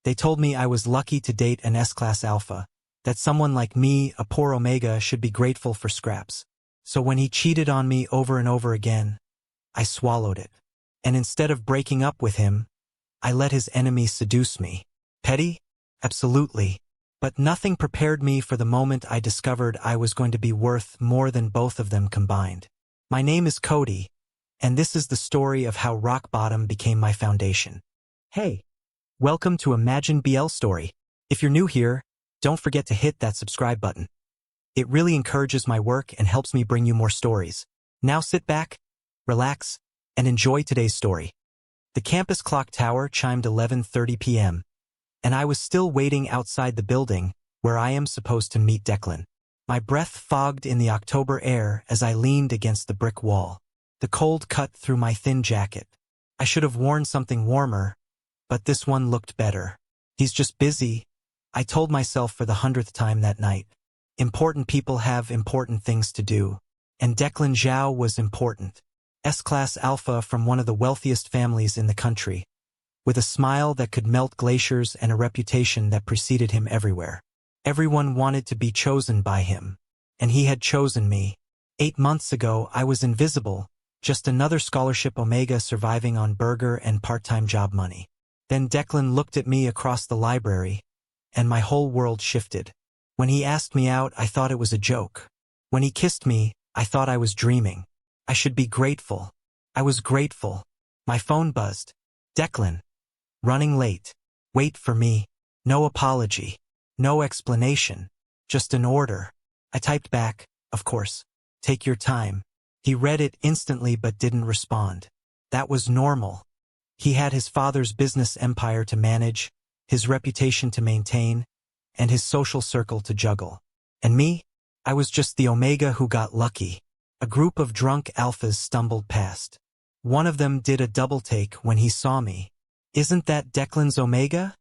They told me I was lucky to date an S-class alpha, that someone like me, a poor Omega, should be grateful for scraps. So when he cheated on me over and over again, I swallowed it. And instead of breaking up with him, I let his enemies seduce me. Petty? Absolutely. But nothing prepared me for the moment I discovered I was going to be worth more than both of them combined. My name is Cody, and this is the story of how rock bottom became my foundation. Hey, welcome to Imagine BL Story. If you're new here, don't forget to hit that subscribe button. It really encourages my work and helps me bring you more stories. Now sit back, relax, and enjoy today's story. The campus clock tower chimed 11:30 p.m., and I was still waiting outside the building where I am supposed to meet Declan. My breath fogged in the October air as I leaned against the brick wall. The cold cut through my thin jacket. I should have worn something warmer, but this one looked better. He's just busy, I told myself for the 100th time that night. Important people have important things to do, and Declan Zhao was important. S-class alpha from one of the wealthiest families in the country, with a smile that could melt glaciers and a reputation that preceded him everywhere. Everyone wanted to be chosen by him, and he had chosen me. 8 months ago, I was invisible, just another scholarship Omega surviving on burger and part-time job money. Then Declan looked at me across the library, and my whole world shifted. When he asked me out, I thought it was a joke. When he kissed me, I thought I was dreaming. I should be grateful. I was grateful. My phone buzzed. Declan. Running late. Wait for me. No apology. No explanation. Just an order. I typed back, of course. Take your time. He read it instantly but didn't respond. That was normal. He had his father's business empire to manage, his reputation to maintain, and his social circle to juggle. And me? I was just the Omega who got lucky. A group of drunk alphas stumbled past. One of them did a double take when he saw me. Isn't that Declan's Omega?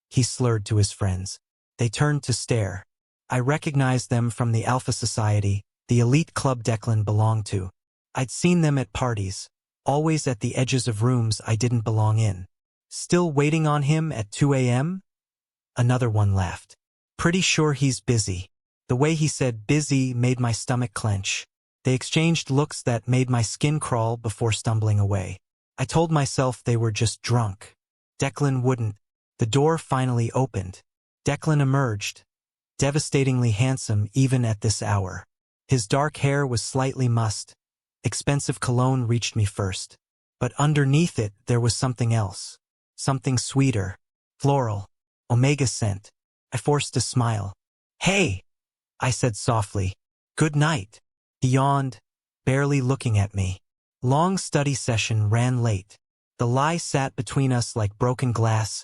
He slurred to his friends. They turned to stare. I recognized them from the Alpha Society, the elite club Declan belonged to. I'd seen them at parties, always at the edges of rooms I didn't belong in. Still waiting on him at 2 a.m.? Another one laughed. Pretty sure he's busy. The way he said busy made my stomach clench. They exchanged looks that made my skin crawl before stumbling away. I told myself they were just drunk. Declan wouldn't. The door finally opened. Declan emerged, devastatingly handsome even at this hour. His dark hair was slightly mussed. Expensive cologne reached me first. But underneath it there was something else. Something sweeter. Floral. Omega scent. I forced a smile. Hey! I said softly. Good night. He yawned, barely looking at me. Long study session ran late. The lie sat between us like broken glass,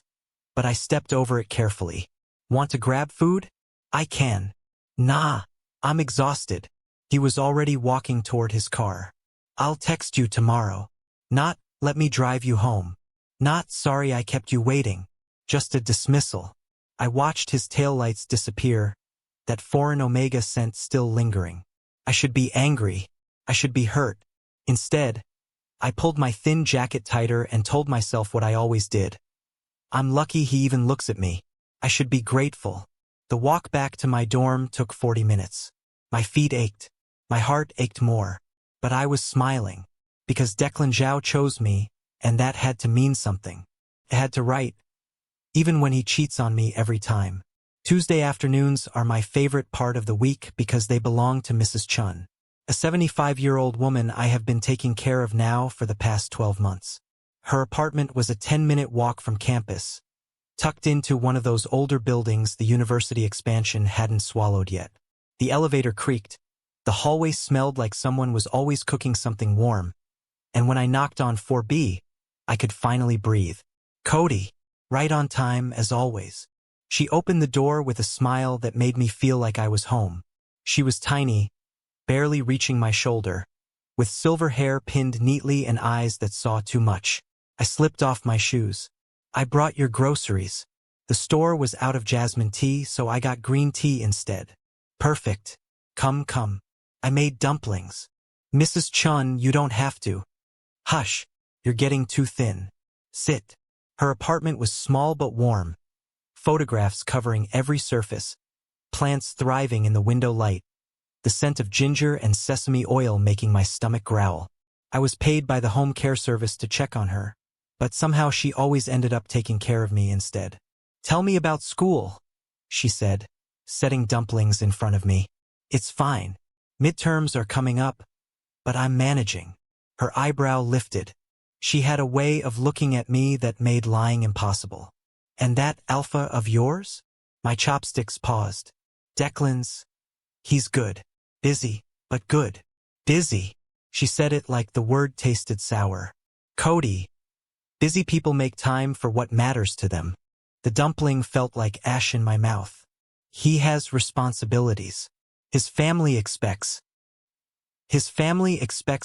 but I stepped over it carefully. Want to grab food? I can. Nah, I'm exhausted. He was already walking toward his car. I'll text you tomorrow. Not, let me drive you home. Not, sorry I kept you waiting. Just a dismissal. I watched his taillights disappear, that foreign Omega scent still lingering. I should be angry. I should be hurt. Instead, I pulled my thin jacket tighter and told myself what I always did. I'm lucky he even looks at me. I should be grateful. The walk back to my dorm took 40 minutes. My feet ached. My heart ached more. But I was smiling. Because Declan Zhao chose me, and that had to mean something. It had to write. Even when he cheats on me every time. Tuesday afternoons are my favorite part of the week because they belong to Mrs. Chun, a 75-year-old woman I have been taking care of now for the past 12 months. Her apartment was a 10-minute walk from campus, tucked into one of those older buildings the university expansion hadn't swallowed yet. The elevator creaked, the hallway smelled like someone was always cooking something warm, and when I knocked on 4B, I could finally breathe. Cody, right on time as always. She opened the door with a smile that made me feel like I was home. She was tiny, barely reaching my shoulder, with silver hair pinned neatly and eyes that saw too much. I slipped off my shoes. I brought your groceries. The store was out of jasmine tea, so I got green tea instead. Perfect. Come. I made dumplings. Mrs. Chun, you don't have to. Hush, you're getting too thin. Sit. Her apartment was small but warm, photographs covering every surface, plants thriving in the window light, the scent of ginger and sesame oil making my stomach growl. I was paid by the home care service to check on her, but somehow she always ended up taking care of me instead. "Tell me about school," she said, setting dumplings in front of me. "It's fine. Midterms are coming up, but I'm managing." Her eyebrow lifted. She had a way of looking at me that made lying impossible. "And that alpha of yours?" My chopsticks paused. "Declan's. He's good. Busy, but good." "Busy." She said it like the word tasted sour. "Cody. Busy people make time for what matters to them." The dumpling felt like ash in my mouth. "He has responsibilities. His family expects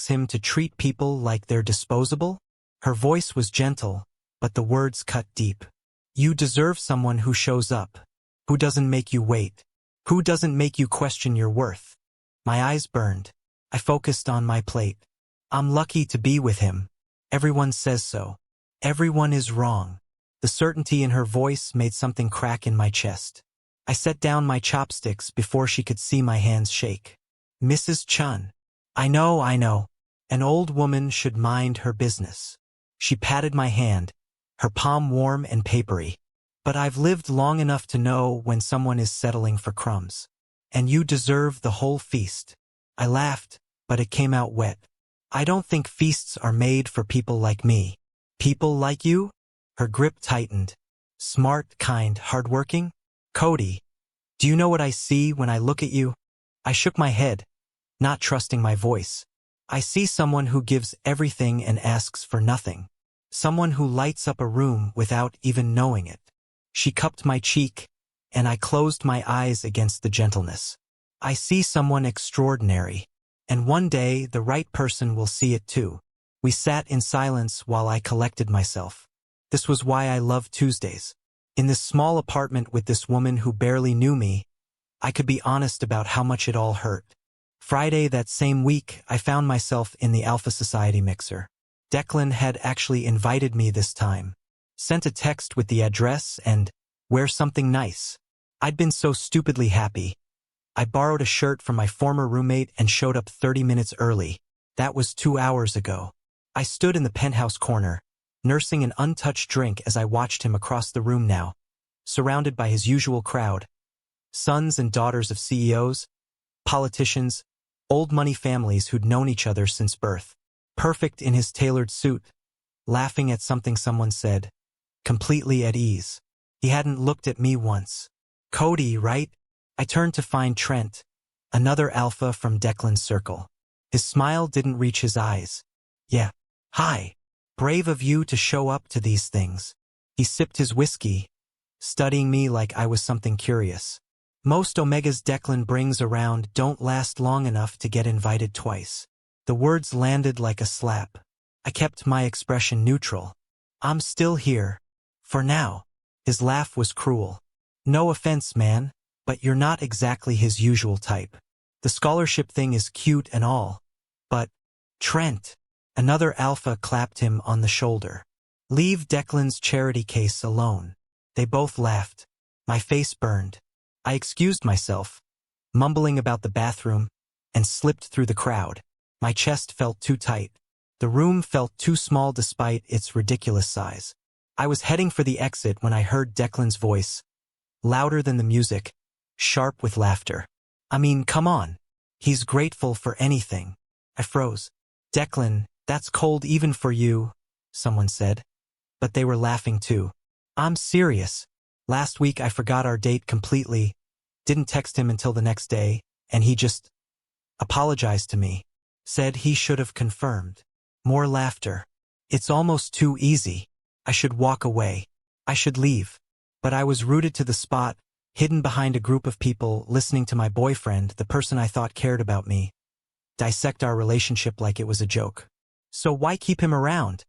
him to treat people like they're disposable?" Her voice was gentle, but the words cut deep. "You deserve someone who shows up, who doesn't make you wait, who doesn't make you question your worth." My eyes burned. I focused on my plate. "I'm lucky to be with him. Everyone says so. Everyone is wrong." The certainty in her voice made something crack in my chest. I set down my chopsticks before she could see my hands shake. "Mrs. Chun. I know. An old woman should mind her business." She patted my hand, her palm warm and papery. "But I've lived long enough to know when someone is settling for crumbs. And you deserve the whole feast." I laughed, but it came out wet. "I don't think feasts are made for people like me." "People like you?" Her grip tightened. "Smart, kind, hardworking? Cody, do you know what I see when I look at you?" I shook my head, not trusting my voice. "I see someone who gives everything and asks for nothing. Someone who lights up a room without even knowing it." She cupped my cheek, and I closed my eyes against the gentleness. "I see someone extraordinary, and one day the right person will see it too." We sat in silence while I collected myself. This was why I loved Tuesdays. In this small apartment with this woman who barely knew me, I could be honest about how much it all hurt. Friday that same week, I found myself in the Alpha Society mixer. Declan had actually invited me this time. Sent a text with the address and, "Wear something nice." I'd been so stupidly happy. I borrowed a shirt from my former roommate and showed up 30 minutes early. That was 2 hours ago. I stood in the penthouse corner, nursing an untouched drink as I watched him across the room now, surrounded by his usual crowd. Sons and daughters of CEOs, politicians, old money families who'd known each other since birth. Perfect in his tailored suit, laughing at something someone said, completely at ease. He hadn't looked at me once. "Cody, right?" I turned to find Trent, another alpha from Declan's circle. His smile didn't reach his eyes. "Yeah. Hi. Brave of you to show up to these things." He sipped his whiskey, studying me like I was something curious. "Most Omegas Declan brings around don't last long enough to get invited twice." The words landed like a slap. I kept my expression neutral. "I'm still here. For now." His laugh was cruel. "No offense, man, but you're not exactly his usual type. The scholarship thing is cute and all, but—" "Trent." Another alpha clapped him on the shoulder. "Leave Declan's charity case alone." They both laughed. My face burned. I excused myself, mumbling about the bathroom, and slipped through the crowd. My chest felt too tight. The room felt too small despite its ridiculous size. I was heading for the exit when I heard Declan's voice, louder than the music, sharp with laughter. "I mean, come on. He's grateful for anything." I froze. "Declan, that's cold even for you," someone said. But they were laughing too. "I'm serious. Last week I forgot our date completely, didn't text him until the next day, and he just apologized to me. Said he should have confirmed." More laughter. "It's almost too easy. I should walk away. I should leave." But I was rooted to the spot, hidden behind a group of people, listening to my boyfriend, the person I thought cared about me, dissect our relationship like it was a joke. "So why keep him around?"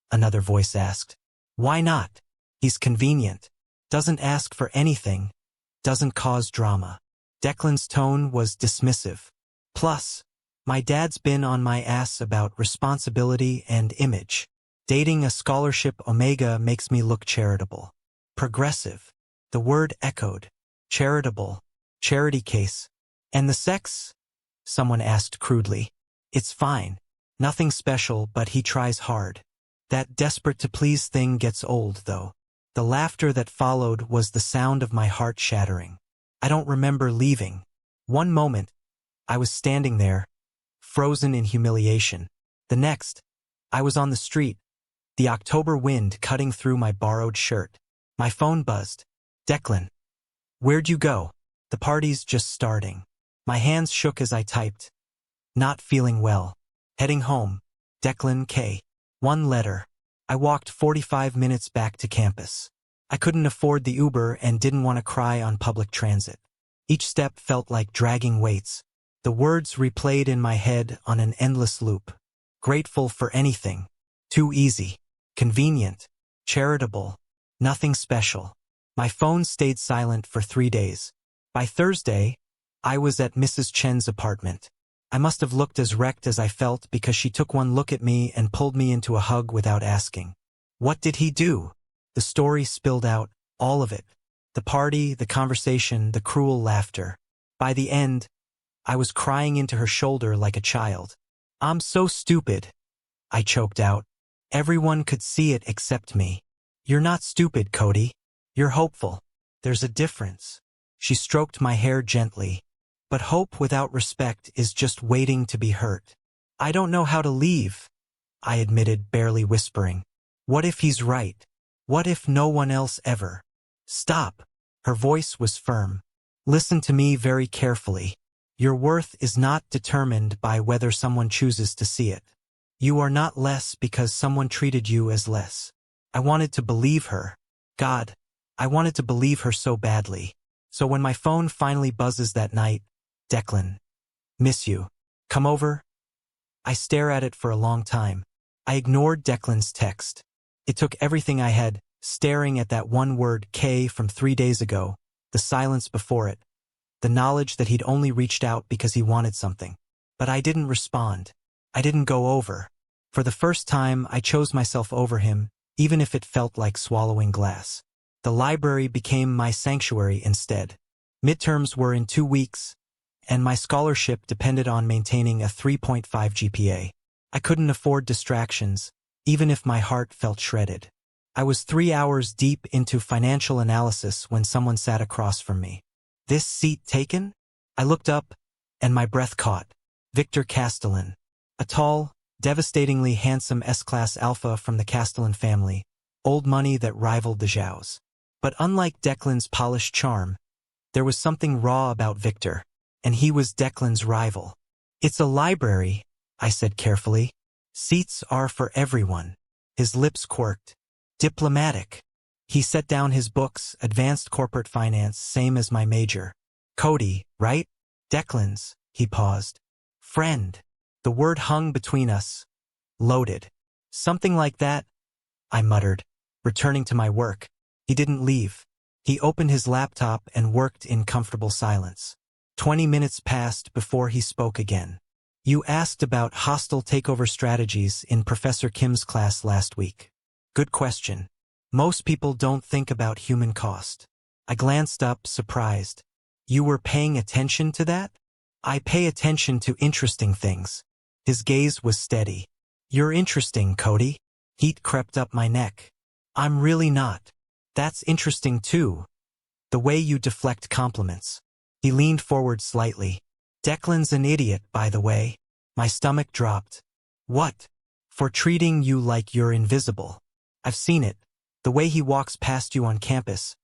another voice asked. "Why not? He's convenient. Doesn't ask for anything. Doesn't cause drama." Declan's tone was dismissive. "Plus, my dad's been on my ass about responsibility and image. Dating a scholarship Omega makes me look charitable. Progressive. The word echoed. Charitable. Charity case. And the sex? Someone asked crudely. It's fine. Nothing special, but he tries hard. That desperate-to-please thing gets old, though. The laughter that followed was the sound of my heart shattering. I don't remember leaving. One moment, I was standing there, frozen in humiliation. The next, I was on the street, the October wind cutting through my borrowed shirt. My phone buzzed. Declan. Where'd you go? The party's just starting. My hands shook as I typed. Not feeling well. Heading home. Declan K. One letter. I walked 45 minutes back to campus. I couldn't afford the Uber and didn't want to cry on public transit. Each step felt like dragging weights. The words replayed in my head on an endless loop. Grateful for anything. Too easy. Convenient. Charitable. Nothing special. My phone stayed silent for 3 days. By Thursday, I was at Mrs. Chen's apartment. I must have looked as wrecked as I felt because she took one look at me and pulled me into a hug without asking. What did he do? The story spilled out, all of it. The party, the conversation, the cruel laughter. By the end, I was crying into her shoulder like a child. I'm so stupid, I choked out. Everyone could see it except me. You're not stupid, Cody. You're hopeful. There's a difference. She stroked my hair gently. But hope without respect is just waiting to be hurt. I don't know how to leave, I admitted, barely whispering. What if he's right? What if no one else ever? Stop. Her voice was firm. Listen to me very carefully. Your worth is not determined by whether someone chooses to see it. You are not less because someone treated you as less. I wanted to believe her. God, I wanted to believe her so badly. So when my phone finally buzzes that night, Declan. Miss you. Come over? I stare at it for a long time. I ignored Declan's text. It took everything I had, staring at that one word K from 3 days ago, the silence before it, the knowledge that he'd only reached out because he wanted something. But I didn't respond. I didn't go over. For the first time, I chose myself over him, even if it felt like swallowing glass. The library became my sanctuary instead. Midterms were in 2 weeks, and my scholarship depended on maintaining a 3.5 GPA. I couldn't afford distractions, even if my heart felt shredded. I was 3 hours deep into financial analysis when someone sat across from me. This seat taken? I looked up, and my breath caught. Victor Castellan. A tall, devastatingly handsome S-Class alpha from the Castellan family, old money that rivaled the Zhao's. But unlike Declan's polished charm, there was something raw about Victor, and he was Declan's rival. It's a library, I said carefully. Seats are for everyone. His lips quirked. Diplomatic. He set down his books, advanced corporate finance, same as my major. Cody, right? Declan's, he paused. Friend. The word hung between us. Loaded. Something like that, I muttered, returning to my work. He didn't leave. He opened his laptop and worked in comfortable silence. 20 minutes passed before he spoke again. You asked about hostile takeover strategies in Professor Kim's class last week. Good question. Most people don't think about human cost. I glanced up, surprised. You were paying attention to that? I pay attention to interesting things. His gaze was steady. You're interesting, Cody. Heat crept up my neck. I'm really not. That's interesting too. The way you deflect compliments. He leaned forward slightly. Declan's an idiot, by the way. My stomach dropped. What? For treating you like you're invisible. I've seen it. The way he walks past you on campus.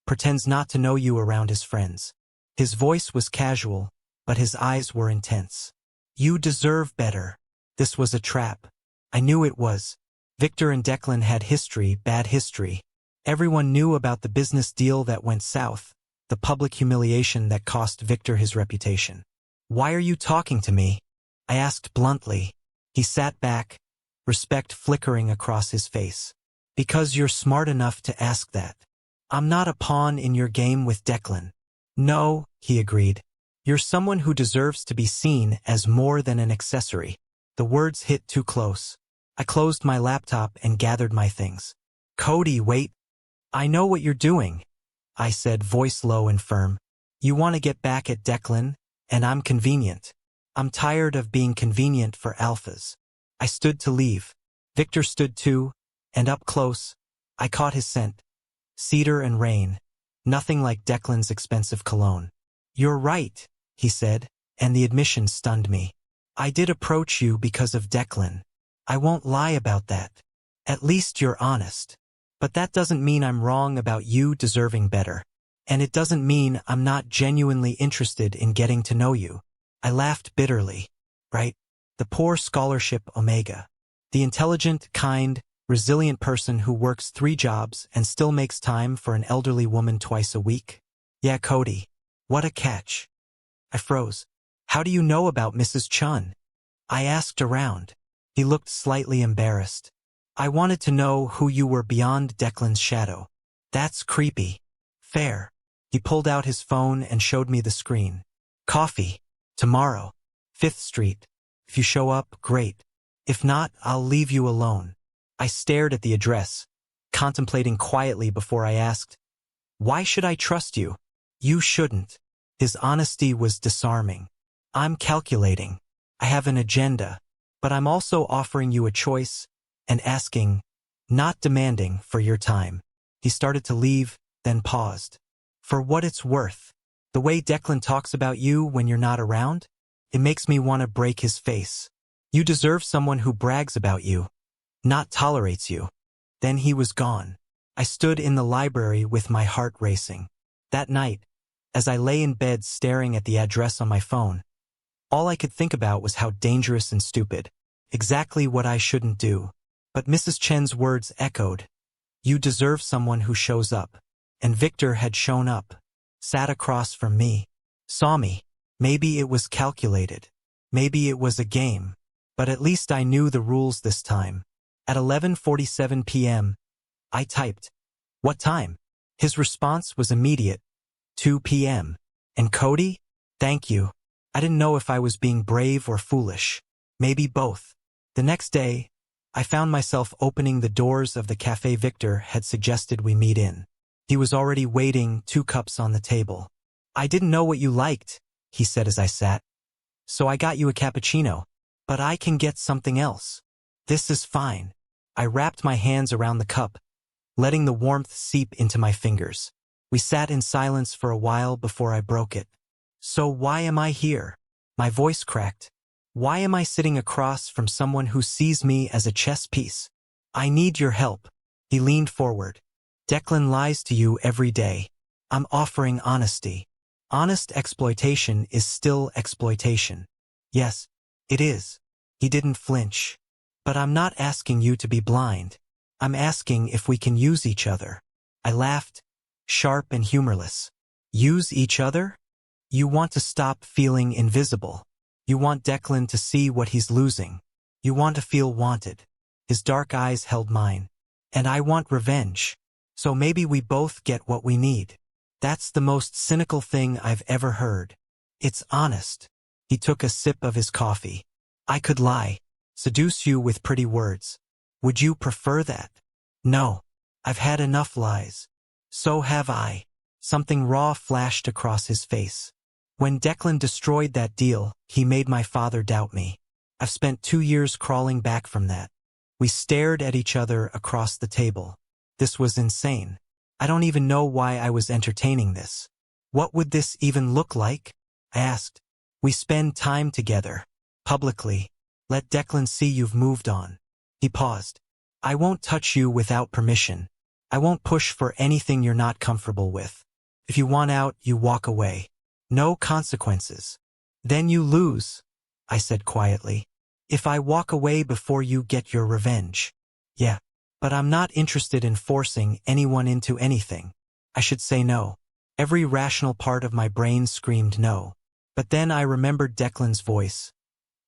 Pretends not to know you around his friends. His voice was casual, but his eyes were intense. You deserve better. This was a trap. I knew it was. Victor and Declan had history, bad history. Everyone knew about the business deal that went south, the public humiliation that cost Victor his reputation. Why are you talking to me? I asked bluntly. He sat back, respect flickering across his face. Because you're smart enough to ask that. I'm not a pawn in your game with Declan. No, he agreed. You're someone who deserves to be seen as more than an accessory. The words hit too close. I closed my laptop and gathered my things. Cody, wait. I know what you're doing. I said, voice low and firm. You want to get back at Declan, and I'm convenient. I'm tired of being convenient for alphas. I stood to leave. Victor stood too, and up close, I caught his scent. Cedar and rain. Nothing like Declan's expensive cologne. You're right, he said, and the admission stunned me. I did approach you because of Declan. I won't lie about that. At least you're honest. But that doesn't mean I'm wrong about you deserving better. And it doesn't mean I'm not genuinely interested in getting to know you. I laughed bitterly. Right? The poor scholarship Omega. The intelligent, kind, resilient person who works 3 jobs and still makes time for an elderly woman twice a week. Yeah, Cody. What a catch. I froze. How do you know about Mrs. Chun? I asked around. He looked slightly embarrassed. I wanted to know who you were beyond Declan's shadow. That's creepy. Fair. He pulled out his phone and showed me the screen. Coffee. Tomorrow. 5th Street. If you show up, great. If not, I'll leave you alone. I stared at the address, contemplating quietly before I asked, why should I trust you? You shouldn't. His honesty was disarming. I'm calculating. I have an agenda, but I'm also offering you a choice and asking, not demanding, for your time. He started to leave, then paused. For what it's worth, the way Declan talks about you when you're not around, it makes me want to break his face. You deserve someone who brags about you, not tolerates you. Then he was gone. I stood in the library with my heart racing. That night, as I lay in bed staring at the address on my phone, all I could think about was how dangerous and stupid. Exactly what I shouldn't do. But Mrs. Chen's words echoed. You deserve someone who shows up. And Victor had shown up. Sat across from me. Saw me. Maybe it was calculated. Maybe it was a game. But at least I knew the rules this time. At 11:47 p.m., I typed, what time? His response was immediate, 2 p.m. And Cody? Thank you. I didn't know if I was being brave or foolish. Maybe both. The next day, I found myself opening the doors of the cafe Victor had suggested we meet in. He was already waiting, 2 cups on the table. I didn't know what you liked, he said as I sat. So I got you a cappuccino. But I can get something else. This is fine. I wrapped my hands around the cup, letting the warmth seep into my fingers. We sat in silence for a while before I broke it. So why am I here? My voice cracked. Why am I sitting across from someone who sees me as a chess piece? I need your help. He leaned forward. Declan lies to you every day. I'm offering honesty. Honest exploitation is still exploitation. Yes, it is. He didn't flinch. But I'm not asking you to be blind. I'm asking if we can use each other. I laughed, sharp and humorless. Use each other? You want to stop feeling invisible. You want Declan to see what he's losing. You want to feel wanted. His dark eyes held mine. And I want revenge. So maybe we both get what we need. That's the most cynical thing I've ever heard. It's honest. He took a sip of his coffee. I could lie. Seduce you with pretty words. Would you prefer that? No. I've had enough lies. So have I. Something raw flashed across his face. When Declan destroyed that deal, he made my father doubt me. I've spent 2 years crawling back from that. We stared at each other across the table. This was insane. I don't even know why I was entertaining this. What would this even look like? I asked. We spend time together. Publicly. Let Declan see you've moved on. He paused. I won't touch you without permission. I won't push for anything you're not comfortable with. If you want out, you walk away. No consequences. Then you lose, I said quietly. If I walk away before you get your revenge. Yeah. But I'm not interested in forcing anyone into anything. I should say no. Every rational part of my brain screamed no. But then I remembered Declan's voice.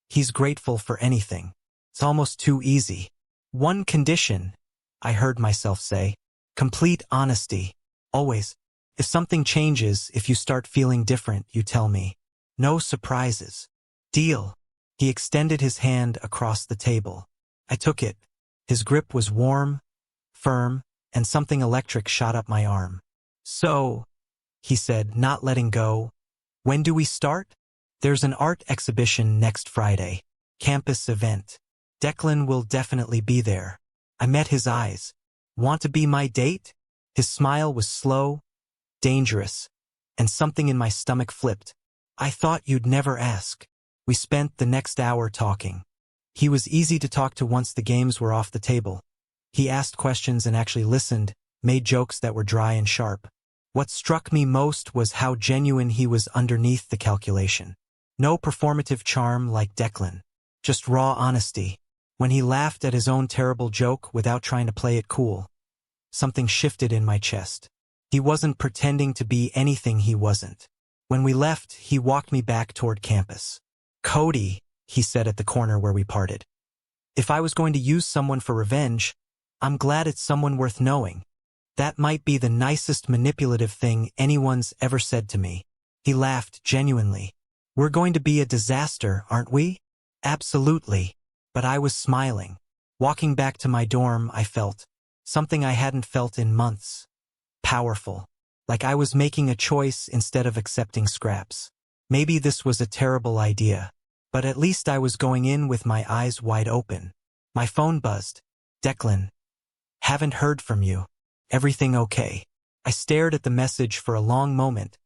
He's grateful for anything. It's almost too easy. One condition, I heard myself say. Complete honesty. Always. If something changes, if you start feeling different, you tell me. No surprises. Deal. He extended his hand across the table. I took it. His grip was warm, firm, and something electric shot up my arm. "So," he said, not letting go, "when do we start?" "There's an art exhibition next Friday. Campus event. Declan will definitely be there." I met his eyes. "Want to be my date?" His smile was slow, dangerous, and something in my stomach flipped. "I thought you'd never ask." We spent the next hour talking. He was easy to talk to once the games were off the table. He asked questions and actually listened, made jokes that were dry and sharp. What struck me most was how genuine he was underneath the calculation. No performative charm like Declan. Just raw honesty. When he laughed at his own terrible joke without trying to play it cool, something shifted in my chest. He wasn't pretending to be anything he wasn't. When we left, he walked me back toward campus. "Cody," he said at the corner where we parted. "If I was going to use someone for revenge, I'm glad it's someone worth knowing." That might be the nicest manipulative thing anyone's ever said to me. He laughed genuinely. "We're going to be a disaster, aren't we?" "Absolutely." But I was smiling. Walking back to my dorm, I felt something I hadn't felt in months. Powerful. Like I was making a choice instead of accepting scraps. Maybe this was a terrible idea, but at least I was going in with my eyes wide open. My phone buzzed. "Declan. Haven't heard from you. Everything okay?" I stared at the message for a long moment,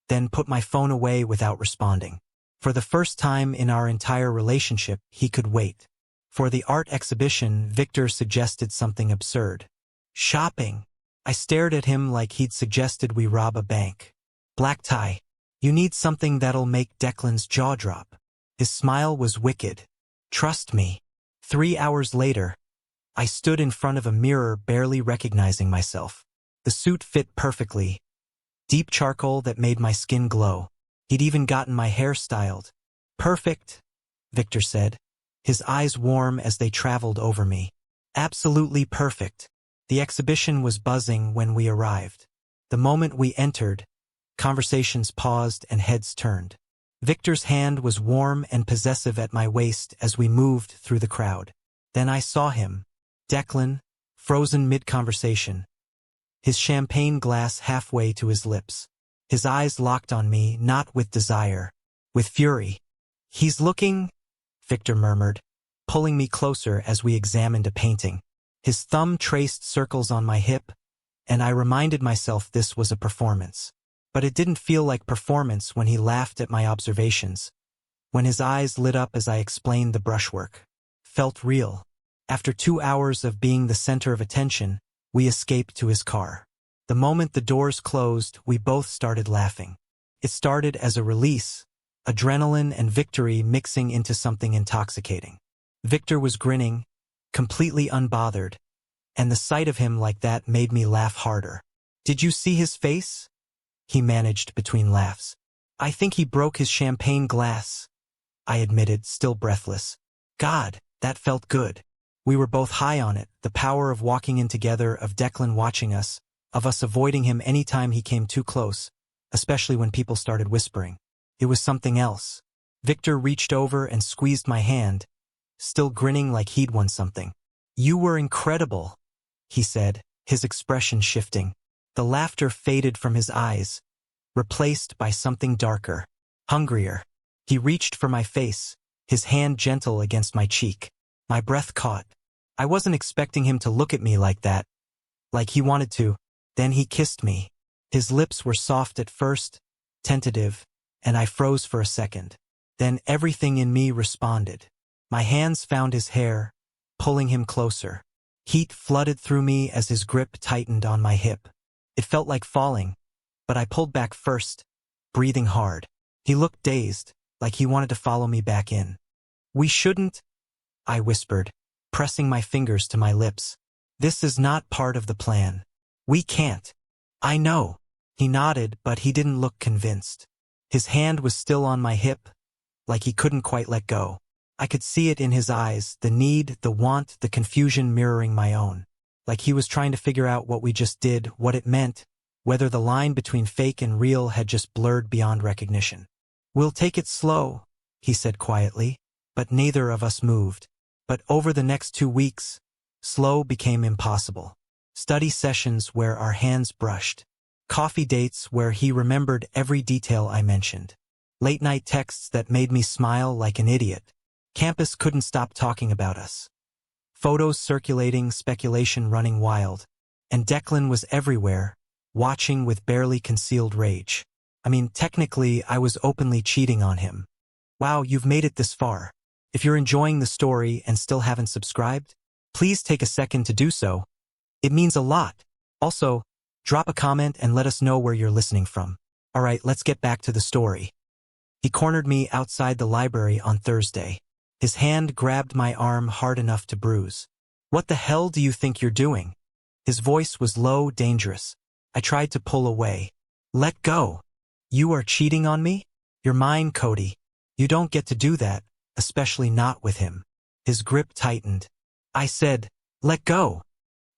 then put my phone away without responding. For the first time in our entire relationship, he could wait. For the art exhibition, Victor suggested something absurd. "Shopping." I stared at him like he'd suggested we rob a bank. "Black tie. You need something that'll make Declan's jaw drop." His smile was wicked. "Trust me." 3 hours later, I stood in front of a mirror barely recognizing myself. The suit fit perfectly. Deep charcoal that made my skin glow. He'd even gotten my hair styled. "Perfect," Victor said, his eyes warm as they traveled over me. "Absolutely perfect." The exhibition was buzzing when we arrived. The moment we entered, conversations paused and heads turned. Victor's hand was warm and possessive at my waist as we moved through the crowd. Then I saw him, Declan, frozen mid-conversation, his champagne glass halfway to his lips. His eyes locked on me, not with desire, with fury. "He's looking," Victor murmured, pulling me closer as we examined a painting. His thumb traced circles on my hip, and I reminded myself this was a performance. But it didn't feel like performance when he laughed at my observations, when his eyes lit up as I explained the brushwork. Felt real. After 2 hours of being the center of attention, we escaped to his car. The moment the doors closed, we both started laughing. It started as a release, adrenaline and victory mixing into something intoxicating. Victor was grinning, completely unbothered, and the sight of him like that made me laugh harder. "Did you see his face?" he managed between laughs. "I think he broke his champagne glass," I admitted, still breathless. God, that felt good. We were both high on it, the power of walking in together, of Declan watching us, of us avoiding him anytime he came too close, especially when people started whispering. It was something else. Victor reached over and squeezed my hand, still grinning like he'd won something. "You were incredible," he said, his expression shifting. The laughter faded from his eyes, replaced by something darker, hungrier. He reached for my face, his hand gentle against my cheek. My breath caught. I wasn't expecting him to look at me like that, like he wanted to. Then he kissed me. His lips were soft at first, tentative, and I froze for a second. Then everything in me responded. My hands found his hair, pulling him closer. Heat flooded through me as his grip tightened on my hip. It felt like falling, but I pulled back first, breathing hard. He looked dazed, like he wanted to follow me back in. "We shouldn't," I whispered, pressing my fingers to my lips. "This is not part of the plan. We can't." "I know." He nodded, but he didn't look convinced. His hand was still on my hip, like he couldn't quite let go. I could see it in his eyes, the need, the want, the confusion mirroring my own. Like he was trying to figure out what we just did, what it meant, whether the line between fake and real had just blurred beyond recognition. "We'll take it slow," he said quietly, but neither of us moved. But over the next 2 weeks, slow became impossible. Study sessions where our hands brushed. Coffee dates where he remembered every detail I mentioned. Late-night texts that made me smile like an idiot. Campus couldn't stop talking about us. Photos circulating, speculation running wild. And Declan was everywhere, watching with barely concealed rage. I mean, technically, I was openly cheating on him. Wow, you've made it this far. If you're enjoying the story and still haven't subscribed, please take a second to do so. It means a lot. Also, drop a comment and let us know where you're listening from. Alright, let's get back to the story. He cornered me outside the library on Thursday. His hand grabbed my arm hard enough to bruise. What the hell do you think you're doing? His voice was low, dangerous. I tried to pull away. Let go. You are cheating on me? You're mine, Cody. You don't get to do that, especially not with him. His grip tightened. I said, let go.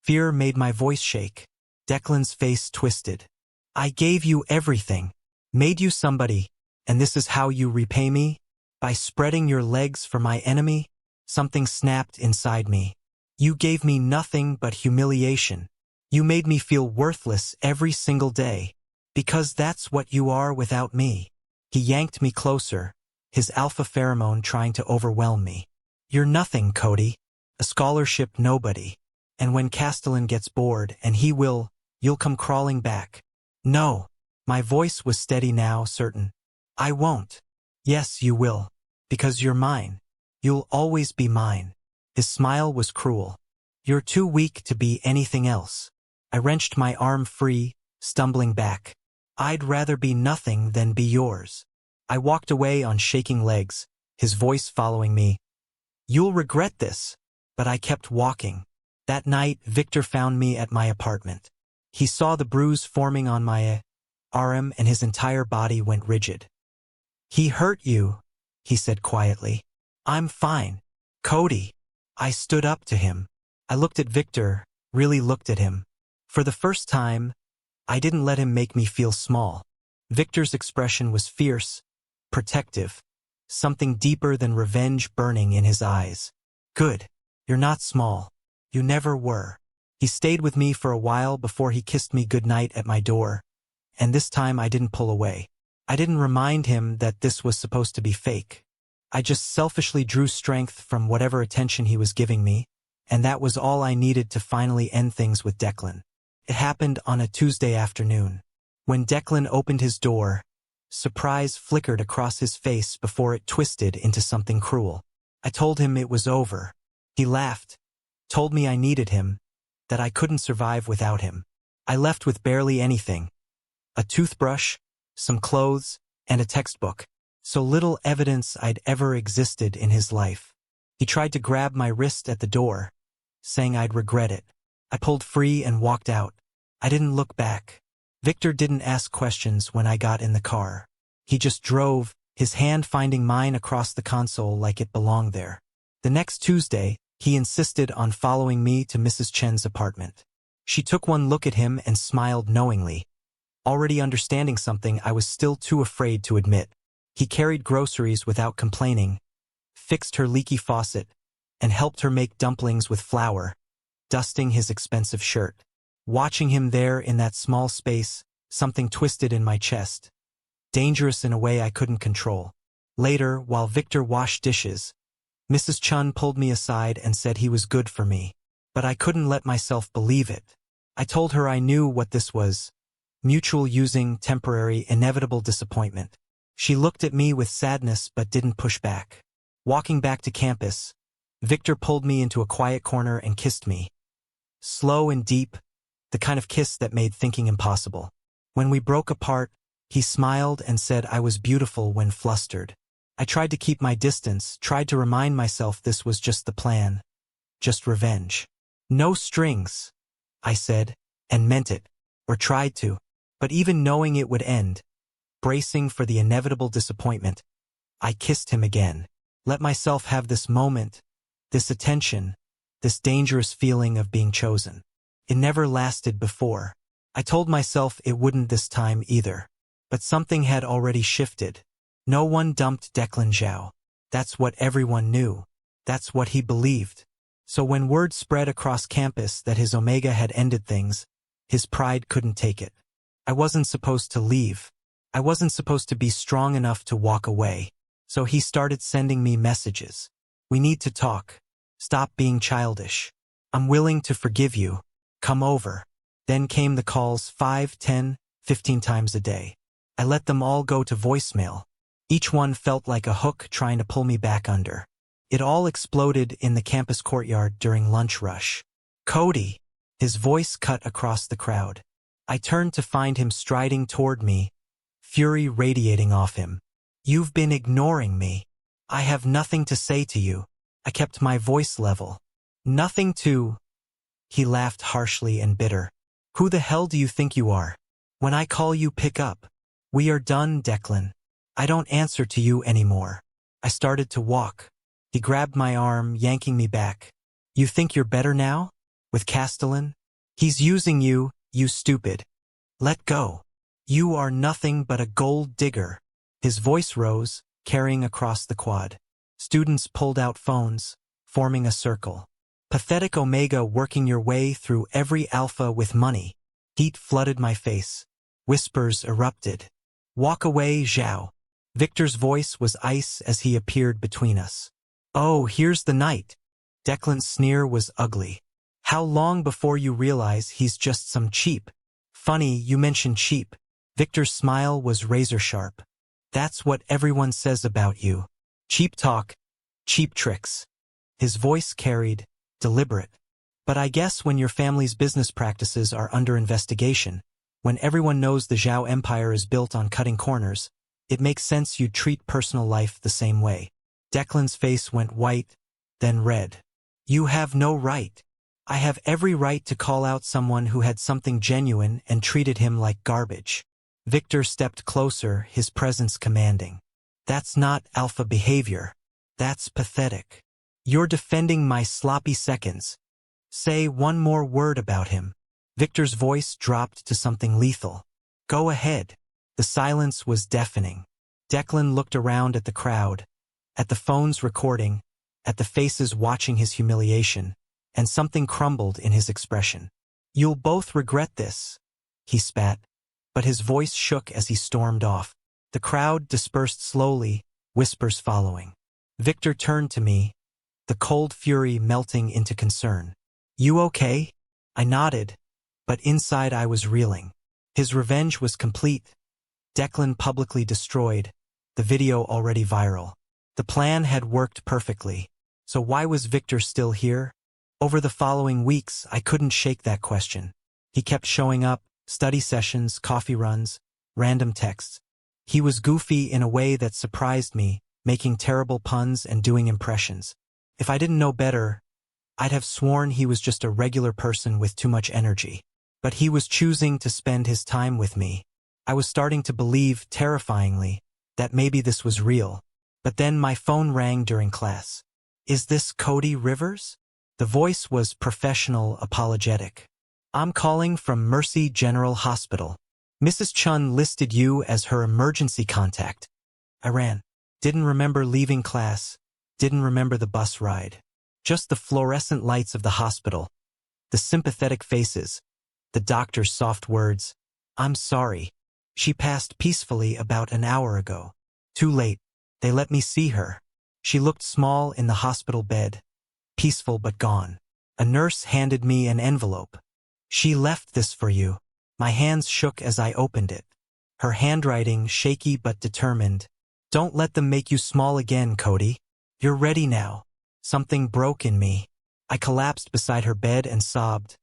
Fear made my voice shake. Declan's face twisted. I gave you everything. Made you somebody. And this is how you repay me? By spreading your legs for my enemy? Something snapped inside me. You gave me nothing but humiliation. You made me feel worthless every single day. Because that's what you are without me. He yanked me closer, his alpha pheromone trying to overwhelm me. You're nothing, Cody. A scholarship nobody. And when Castellan gets bored, and he will, you'll come crawling back. No. My voice was steady now, certain. I won't. Yes, you will. Because you're mine. You'll always be mine. His smile was cruel. You're too weak to be anything else. I wrenched my arm free, stumbling back. I'd rather be nothing than be yours. I walked away on shaking legs, his voice following me. You'll regret this. But I kept walking. That night, Victor found me at my apartment. He saw the bruise forming on my arm and his entire body went rigid. He hurt you, he said quietly. I'm fine. Cody. I stood up to him. I looked at Victor, really looked at him. For the first time, I didn't let him make me feel small. Victor's expression was fierce, protective, something deeper than revenge burning in his eyes. Good. You're not small. You never were. He stayed with me for a while before he kissed me goodnight at my door. And this time I didn't pull away. I didn't remind him that this was supposed to be fake. I just selfishly drew strength from whatever attention he was giving me, and that was all I needed to finally end things with Declan. It happened on a Tuesday afternoon. When Declan opened his door, surprise flickered across his face before it twisted into something cruel. I told him it was over. He laughed, told me I needed him, that I couldn't survive without him. I left with barely anything. A toothbrush, some clothes, and a textbook. So little evidence I'd ever existed in his life. He tried to grab my wrist at the door, saying I'd regret it. I pulled free and walked out. I didn't look back. Victor didn't ask questions when I got in the car. He just drove, his hand finding mine across the console like it belonged there. The next Tuesday, he insisted on following me to Mrs. Chen's apartment. She took one look at him and smiled knowingly. Already understanding something I was still too afraid to admit. He carried groceries without complaining, fixed her leaky faucet, and helped her make dumplings with flour, dusting his expensive shirt. Watching him there in that small space, something twisted in my chest. Dangerous in a way I couldn't control. Later, while Victor washed dishes, Mrs. Chun pulled me aside and said he was good for me. But I couldn't let myself believe it. I told her I knew what this was. Mutual using, temporary, inevitable disappointment. She looked at me with sadness but didn't push back. Walking back to campus, Victor pulled me into a quiet corner and kissed me. Slow and deep, the kind of kiss that made thinking impossible. When we broke apart, he smiled and said I was beautiful when flustered. I tried to keep my distance, tried to remind myself this was just the plan. Just revenge. No strings, I said, and meant it, or tried to. But even knowing it would end, bracing for the inevitable disappointment, I kissed him again. Let myself have this moment, this attention, this dangerous feeling of being chosen. It never lasted before. I told myself it wouldn't this time either. But something had already shifted. No one dumped Declan Zhao. That's what everyone knew. That's what he believed. So when word spread across campus that his Omega had ended things, his pride couldn't take it. I wasn't supposed to leave. I wasn't supposed to be strong enough to walk away. So he started sending me messages. We need to talk. Stop being childish. I'm willing to forgive you. Come over. Then came the calls 5, 10, 15 times a day. I let them all go to voicemail. Each one felt like a hook trying to pull me back under. It all exploded in the campus courtyard during lunch rush. Cody! His voice cut across the crowd. I turned to find him striding toward me, fury radiating off him. You've been ignoring me. I have nothing to say to you. I kept my voice level. Nothing to... He laughed harshly and bitter. Who the hell do you think you are? When I call you, pick up. We are done, Declan. I don't answer to you anymore. I started to walk. He grabbed my arm, yanking me back. You think you're better now? With Castellan? He's using you, you stupid. Let go. You are nothing but a gold digger. His voice rose, carrying across the quad. Students pulled out phones, forming a circle. Pathetic Omega working your way through every alpha with money. Heat flooded my face. Whispers erupted. Walk away, Zhao. Victor's voice was ice as he appeared between us. Oh, here's the night. Declan's sneer was ugly. How long before you realize he's just some cheap? Funny you mention cheap. Victor's smile was razor sharp. That's what everyone says about you. Cheap talk, cheap tricks. His voice carried, deliberate. But I guess when your family's business practices are under investigation, when everyone knows the Zhao Empire is built on cutting corners, it makes sense you'd treat personal life the same way. Declan's face went white, then red. You have no right. I have every right to call out someone who had something genuine and treated him like garbage. Victor stepped closer, his presence commanding. That's not alpha behavior. That's pathetic. You're defending my sloppy seconds. Say one more word about him. Victor's voice dropped to something lethal. Go ahead. The silence was deafening. Declan looked around at the crowd, at the phones recording, at the faces watching his humiliation, and something crumbled in his expression. You'll both regret this, he spat, but his voice shook as he stormed off. The crowd dispersed slowly, whispers following. Victor turned to me, the cold fury melting into concern. You okay? I nodded, but inside I was reeling. His revenge was complete. Declan publicly destroyed, the video already viral. The plan had worked perfectly. So why was Victor still here? Over the following weeks, I couldn't shake that question. He kept showing up, study sessions, coffee runs, random texts. He was goofy in a way that surprised me, making terrible puns and doing impressions. If I didn't know better, I'd have sworn he was just a regular person with too much energy. But he was choosing to spend his time with me. I was starting to believe, terrifyingly, that maybe this was real. But then my phone rang during class. Is this Cody Rivers? The voice was professional, apologetic. I'm calling from Mercy General Hospital. Mrs. Chun listed you as her emergency contact. I ran. Didn't remember leaving class. Didn't remember the bus ride. Just the fluorescent lights of the hospital. The sympathetic faces. The doctor's soft words. I'm sorry. She passed peacefully about an hour ago. Too late. They let me see her. She looked small in the hospital bed. Peaceful but gone. A nurse handed me an envelope. She left this for you. My hands shook as I opened it. Her handwriting shaky but determined. Don't let them make you small again, Cody. You're ready now. Something broke in me. I collapsed beside her bed and sobbed.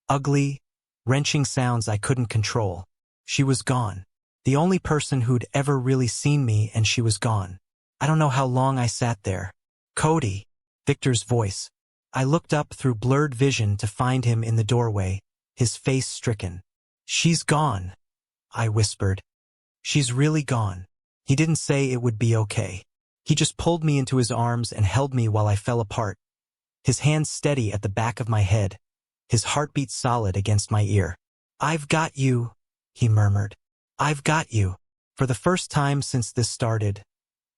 Ugly, wrenching sounds I couldn't control. She was gone. The only person who'd ever really seen me, and she was gone. I don't know how long I sat there. Cody, Victor's voice. I looked up through blurred vision to find him in the doorway, his face stricken. She's gone, I whispered. She's really gone. He didn't say it would be okay. He just pulled me into his arms and held me while I fell apart. His hands steady at the back of my head, his heartbeat solid against my ear. I've got you, he murmured. I've got you. For the first time since this started,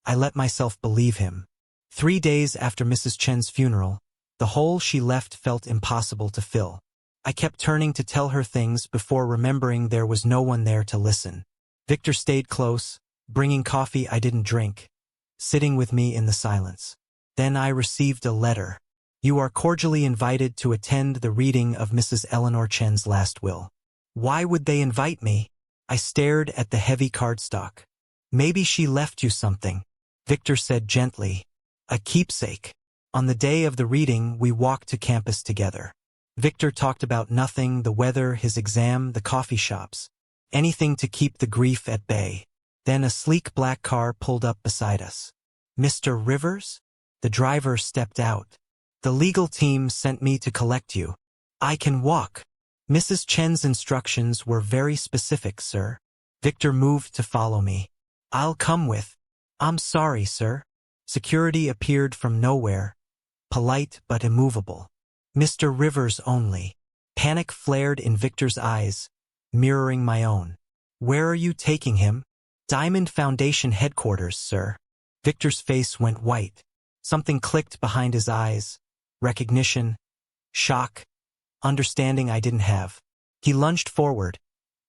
I let myself believe him. 3 days after Mrs. Chen's funeral, the hole she left felt impossible to fill. I kept turning to tell her things before remembering there was no one there to listen. Victor stayed close, bringing coffee I didn't drink, sitting with me in the silence. Then I received a letter. You are cordially invited to attend the reading of Mrs. Eleanor Chen's last will. Why would they invite me? I stared at the heavy cardstock. Maybe she left you something, Victor said gently. A keepsake. On the day of the reading, we walked to campus together. Victor talked about nothing, the weather, his exam, the coffee shops. Anything to keep the grief at bay. Then a sleek black car pulled up beside us. Mr. Rivers? The driver stepped out. The legal team sent me to collect you. I can walk. Mrs. Chen's instructions were very specific, sir. Victor moved to follow me. I'll come with. I'm sorry, sir. Security appeared from nowhere, polite but immovable. Mr. Rivers only. Panic flared in Victor's eyes, mirroring my own. Where are you taking him? Diamond Foundation headquarters, sir. Victor's face went white. Something clicked behind his eyes. Recognition, shock, understanding I didn't have. He lunged forward,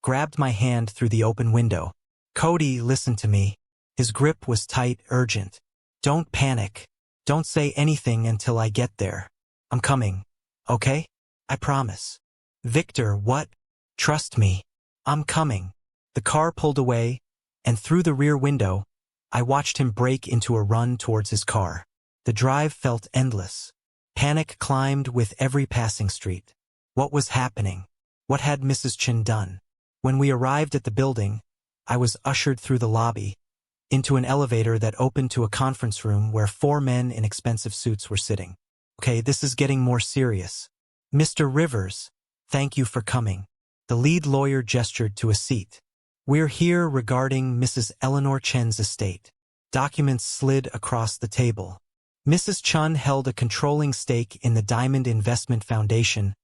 grabbed my hand through the open window. Cody, listen to me. His grip was tight, urgent. Don't panic. Don't say anything until I get there. I'm coming. Okay? I promise. Victor, what? Trust me. I'm coming. The car pulled away, and through the rear window, I watched him break into a run towards his car. The drive felt endless. Panic climbed with every passing street. What was happening? What had Mrs. Chen done? When we arrived at the building, I was ushered through the lobby, into an elevator that opened to a conference room where 4 men in expensive suits were sitting. Okay, this is getting more serious. Mr. Rivers, thank you for coming. The lead lawyer gestured to a seat. We're here regarding Mrs. Eleanor Chen's estate. Documents slid across the table. Mrs. Chen held a controlling stake in the Diamond Investment Foundation,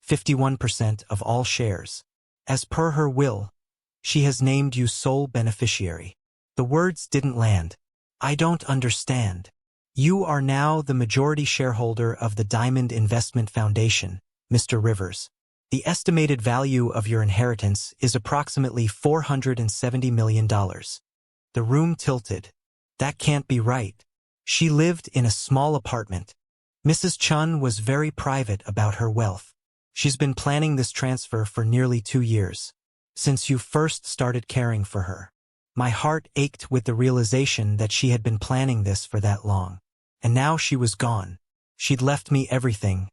51% of all shares. As per her will, she has named you sole beneficiary. The words didn't land. I don't understand. You are now the majority shareholder of the Diamond Investment Foundation, Mr. Rivers. The estimated value of your inheritance is approximately $470 million. The room tilted. That can't be right. She lived in a small apartment. Mrs. Chen was very private about her wealth. She's been planning this transfer for nearly 2 years, since you first started caring for her. My heart ached with the realization that she had been planning this for that long. And now she was gone. She'd left me everything.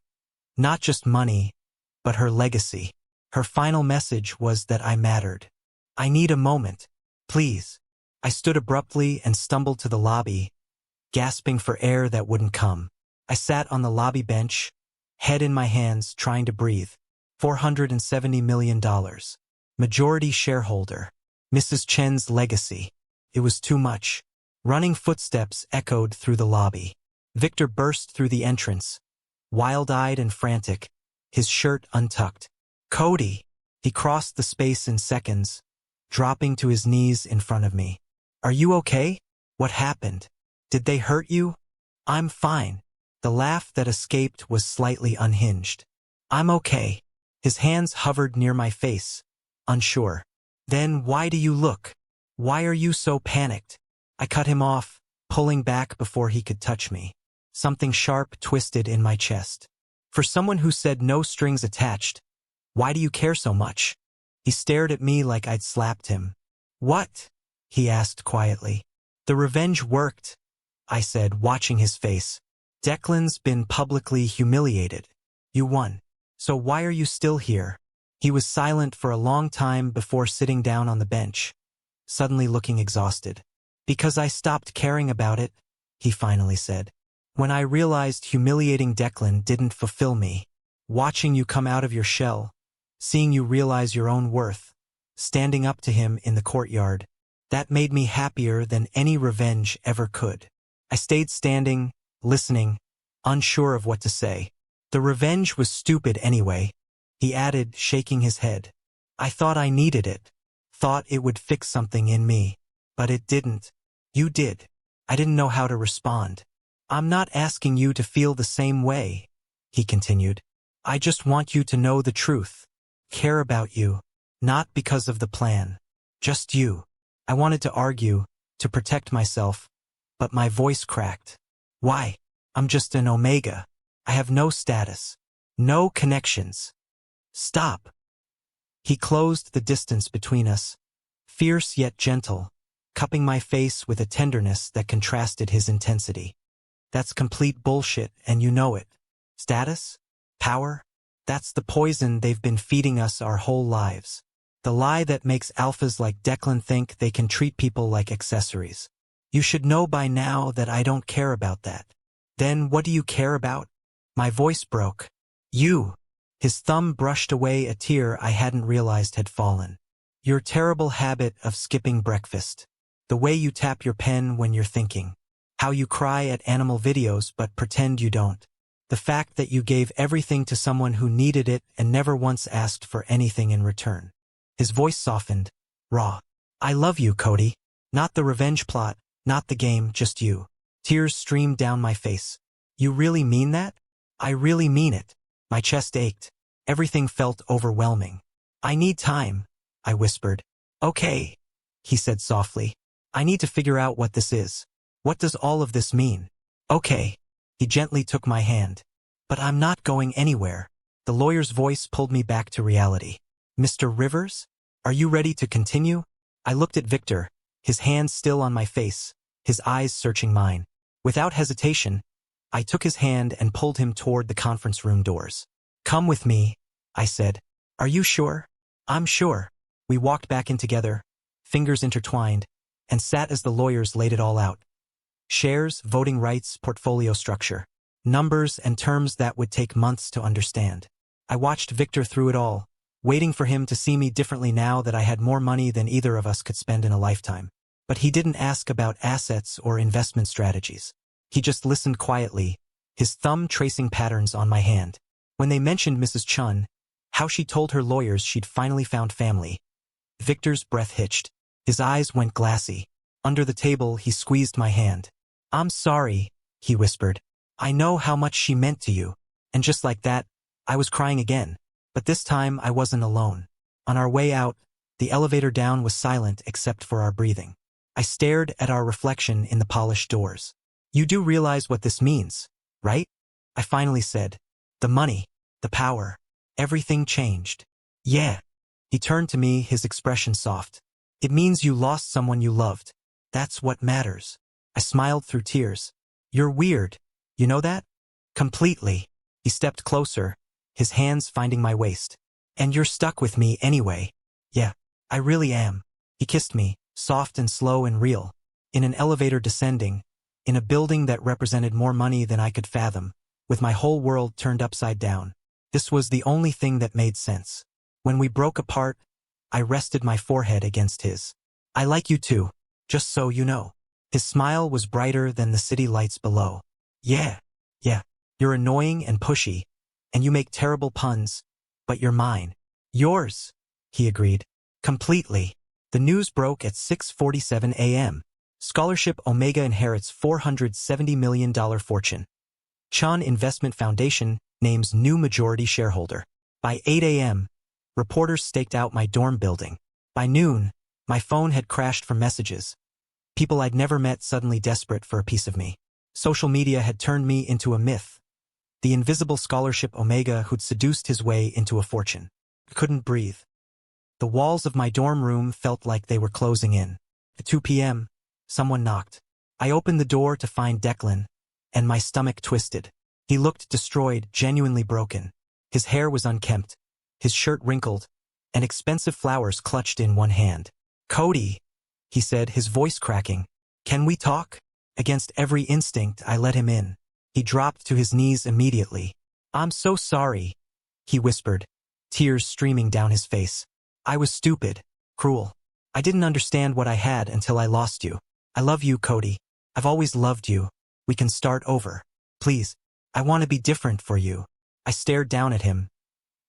Not just money, but her legacy. Her final message was that I mattered. I need a moment. Please. I stood abruptly and stumbled to the lobby, gasping for air that wouldn't come. I sat on the lobby bench, head in my hands, trying to breathe. $470 million. Majority shareholder. Mrs. Chen's legacy. It was too much. Running footsteps echoed through the lobby. Victor burst through the entrance, wild-eyed and frantic, his shirt untucked. Cody! He crossed the space in seconds, dropping to his knees in front of me. Are you okay? What happened? Did they hurt you? I'm fine. The laugh that escaped was slightly unhinged. I'm okay. His hands hovered near my face, unsure. Then why do you look? Why are you so panicked? I cut him off, pulling back before he could touch me. Something sharp twisted in my chest. For someone who said no strings attached, why do you care so much? He stared at me like I'd slapped him. What? He asked quietly. The revenge worked, I said, watching his face. Declan's been publicly humiliated. You won. So why are you still here? He was silent for a long time before sitting down on the bench, suddenly looking exhausted. Because I stopped caring about it, he finally said. When I realized humiliating Declan didn't fulfill me. Watching you come out of your shell, seeing you realize your own worth, standing up to him in the courtyard, that made me happier than any revenge ever could. I stayed standing, listening, unsure of what to say. The revenge was stupid anyway, he added, shaking his head. I thought I needed it, thought it would fix something in me. But it didn't. You did. I didn't know how to respond. I'm not asking you to feel the same way, he continued. I just want you to know the truth. Care about you. Not because of the plan. Just you. I wanted to argue, to protect myself, but my voice cracked. Why? I'm just an Omega. I have no status. No connections. Stop. He closed the distance between us, fierce yet gentle, cupping my face with a tenderness that contrasted his intensity. That's complete bullshit, and you know it. Status? Power? That's the poison they've been feeding us our whole lives. The lie that makes alphas like Declan think they can treat people like accessories. You should know by now that I don't care about that. Then what do you care about? My voice broke. You. His thumb brushed away a tear I hadn't realized had fallen. Your terrible habit of skipping breakfast. The way you tap your pen when you're thinking. How you cry at animal videos but pretend you don't. The fact that you gave everything to someone who needed it and never once asked for anything in return. His voice softened, raw. I love you, Cody. Not the revenge plot, not the game, just you. Tears streamed down my face. You really mean that? I really mean it. My chest ached. Everything felt overwhelming. I need time, I whispered. Okay, he said softly. I need to figure out what this is. What does all of this mean? Okay. He gently took my hand. But I'm not going anywhere. The lawyer's voice pulled me back to reality. Mr. Rivers? Are you ready to continue? I looked at Victor, his hand still on my face, his eyes searching mine. Without hesitation, I took his hand and pulled him toward the conference room doors. Come with me, I said. Are you sure? I'm sure. We walked back in together, fingers intertwined, and sat as the lawyers laid it all out. Shares, voting rights, portfolio structure. Numbers and terms that would take months to understand. I watched Victor through it all, waiting for him to see me differently now that I had more money than either of us could spend in a lifetime. But he didn't ask about assets or investment strategies. He just listened quietly, his thumb tracing patterns on my hand. When they mentioned Mrs. Chun, how she told her lawyers she'd finally found family, Victor's breath hitched. His eyes went glassy. Under the table, he squeezed my hand. I'm sorry, he whispered. I know how much she meant to you. And just like that, I was crying again. But this time I wasn't alone. On our way out, the elevator down was silent except for our breathing. I stared at our reflection in the polished doors. You do realize what this means, right? I finally said. The money, the power, everything changed. Yeah. He turned to me, his expression soft. It means you lost someone you loved. That's what matters. I smiled through tears. You're weird. You know that? Completely. He stepped closer, his hands finding my waist. And you're stuck with me anyway. Yeah, I really am. He kissed me, soft and slow and real. In an elevator descending, in a building that represented more money than I could fathom, with my whole world turned upside down. This was the only thing that made sense. When we broke apart, I rested my forehead against his. I like you too, just so you know. His smile was brighter than the city lights below. Yeah. You're annoying and pushy, and you make terrible puns, but you're mine. Yours, he agreed. Completely. The news broke at 6:47 a.m. Scholarship Omega inherits $470 million fortune. Chun Investment Foundation names new majority shareholder. By 8 a.m., reporters staked out my dorm building. By noon, my phone had crashed from messages. People I'd never met suddenly desperate for a piece of me. Social media had turned me into a myth. The invisible scholarship Omega who'd seduced his way into a fortune. I couldn't breathe. The walls of my dorm room felt like they were closing in. At 2 p.m., someone knocked. I opened the door to find Declan, and my stomach twisted. He looked destroyed, genuinely broken. His hair was unkempt, his shirt wrinkled, and expensive flowers clutched in one hand. Cody, he said, his voice cracking. Can we talk? Against every instinct, I let him in. He dropped to his knees immediately. I'm so sorry, he whispered, tears streaming down his face. I was stupid, cruel. I didn't understand what I had until I lost you. I love you, Cody. I've always loved you. We can start over. Please. I want to be different for you. I stared down at him.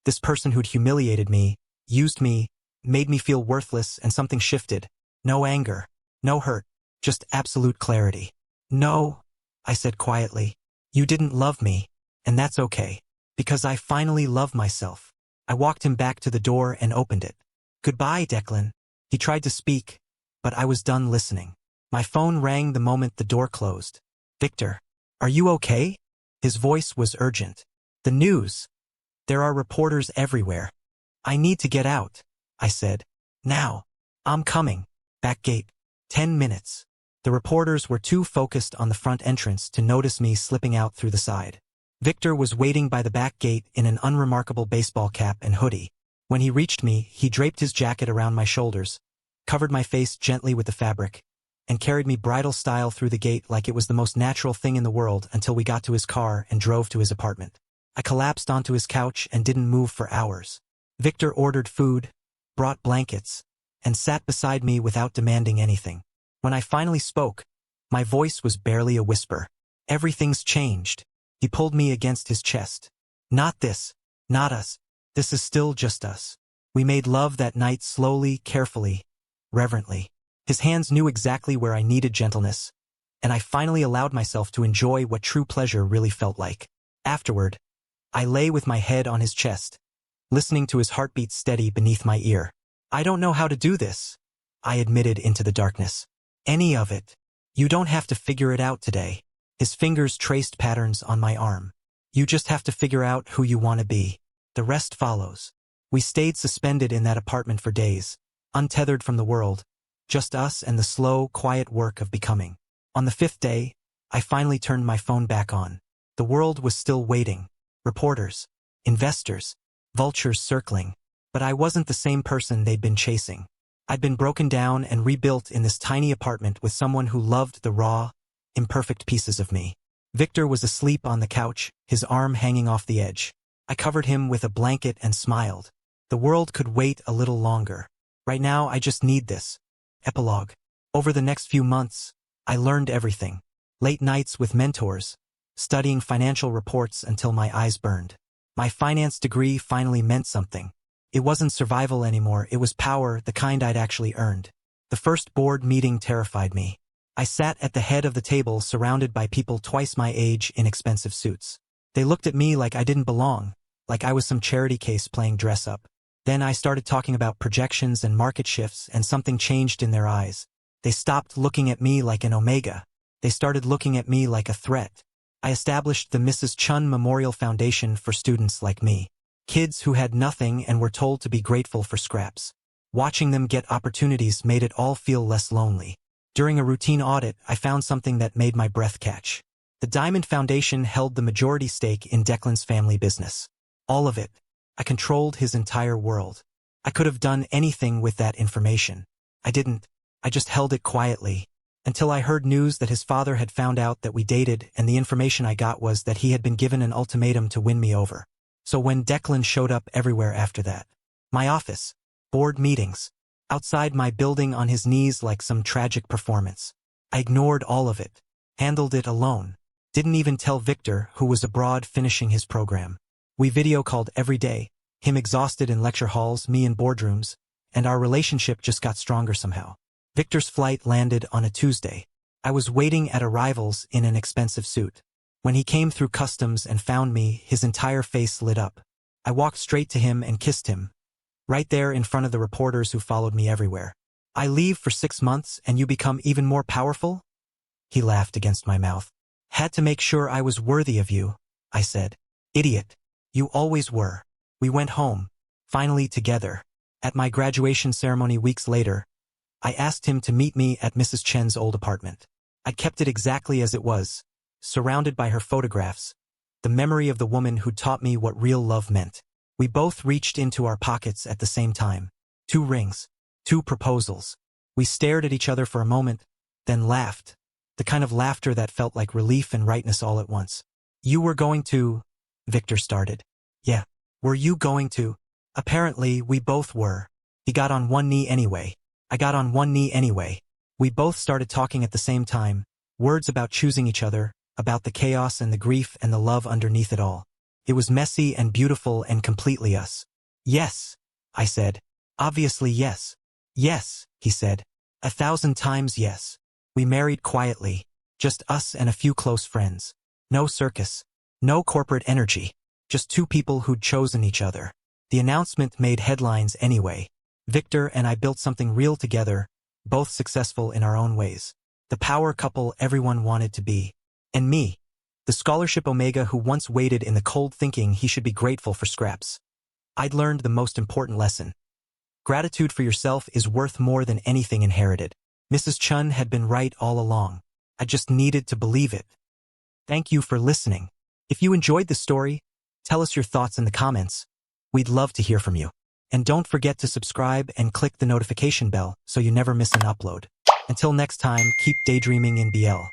This person who'd humiliated me, used me, made me feel worthless, and something shifted. No anger, no hurt, just absolute clarity. No, I said quietly. You didn't love me, and that's okay. Because I finally love myself. I walked him back to the door and opened it. Goodbye, Declan. He tried to speak, but I was done listening. My phone rang the moment the door closed. Victor, are you okay? His voice was urgent. The news. There are reporters everywhere. I need to get out, I said. Now. I'm coming. Back gate. 10 minutes. The reporters were too focused on the front entrance to notice me slipping out through the side. Victor was waiting by the back gate in an unremarkable baseball cap and hoodie. When he reached me, he draped his jacket around my shoulders, covered my face gently with the fabric, and carried me bridal style through the gate like it was the most natural thing in the world until we got to his car and drove to his apartment. I collapsed onto his couch and didn't move for hours. Victor ordered food, brought blankets, and sat beside me without demanding anything. When I finally spoke, my voice was barely a whisper. Everything's changed. He pulled me against his chest. Not this, not us. This is still just us. We made love that night slowly, carefully, reverently. His hands knew exactly where I needed gentleness, and I finally allowed myself to enjoy what true pleasure really felt like. Afterward, I lay with my head on his chest, listening to his heartbeat steady beneath my ear. I don't know how to do this, I admitted into the darkness. Any of it. You don't have to figure it out today. His fingers traced patterns on my arm. You just have to figure out who you want to be. The rest follows. We stayed suspended in that apartment for days, untethered from the world, just us and the slow, quiet work of becoming. On the 5th day, I finally turned my phone back on. The world was still waiting. Reporters, investors, vultures circling. But I wasn't the same person they'd been chasing. I'd been broken down and rebuilt in this tiny apartment with someone who loved the raw, imperfect pieces of me. Victor was asleep on the couch, his arm hanging off the edge. I covered him with a blanket and smiled. The world could wait a little longer. Right now, I just need this. Epilogue. Over the next few months, I learned everything. Late nights with mentors, studying financial reports until my eyes burned. My finance degree finally meant something. It wasn't survival anymore, it was power, the kind I'd actually earned. The first board meeting terrified me. I sat at the head of the table surrounded by people twice my age in expensive suits. They looked at me like I didn't belong, like I was some charity case playing dress-up. Then I started talking about projections and market shifts, and something changed in their eyes. They stopped looking at me like an Omega. They started looking at me like a threat. I established the Mrs. Chun Memorial Foundation for students like me. Kids who had nothing and were told to be grateful for scraps. Watching them get opportunities made it all feel less lonely. During a routine audit, I found something that made my breath catch. The Diamond Foundation held the majority stake in Declan's family business. All of it. I controlled his entire world. I could have done anything with that information. I didn't. I just held it quietly. Until I heard news that his father had found out that we dated, and the information I got was that he had been given an ultimatum to win me over. So when Declan showed up everywhere after that, my office, board meetings, outside my building on his knees like some tragic performance, I ignored all of it, handled it alone, didn't even tell Victor, who was abroad finishing his program. We video called every day, him exhausted in lecture halls, me in boardrooms, and our relationship just got stronger somehow. Victor's flight landed on a Tuesday. I was waiting at arrivals in an expensive suit. When he came through customs and found me, his entire face lit up. I walked straight to him and kissed him, right there in front of the reporters who followed me everywhere. I leave for 6 months and you become even more powerful? He laughed against my mouth. Had to make sure I was worthy of you, I said. Idiot. You always were. We went home, finally together. At my graduation ceremony weeks later, I asked him to meet me at Mrs. Chen's old apartment. I kept it exactly as it was, surrounded by her photographs, the memory of the woman who taught me what real love meant. We both reached into our pockets at the same time. 2 rings, 2 proposals. We stared at each other for a moment, then laughed, the kind of laughter that felt like relief and rightness all at once. You were going to... Victor started. Yeah. Were you going to? Apparently, we both were. He got on one knee anyway. I got on one knee anyway. We both started talking at the same time, words about choosing each other, about the chaos and the grief and the love underneath it all. It was messy and beautiful and completely us. Yes, I said. Obviously yes. Yes, he said. 1,000 times yes. We married quietly, just us and a few close friends. No circus. No corporate energy. Just two people who'd chosen each other. The announcement made headlines anyway. Victor and I built something real together, both successful in our own ways. The power couple everyone wanted to be. And me, the scholarship Omega who once waited in the cold thinking he should be grateful for scraps. I'd learned the most important lesson. Gratitude for yourself is worth more than anything inherited. Mrs. Chun had been right all along. I just needed to believe it. Thank you for listening. If you enjoyed the story, tell us your thoughts in the comments. We'd love to hear from you. And don't forget to subscribe and click the notification bell so you never miss an upload. Until next time, keep daydreaming in BL.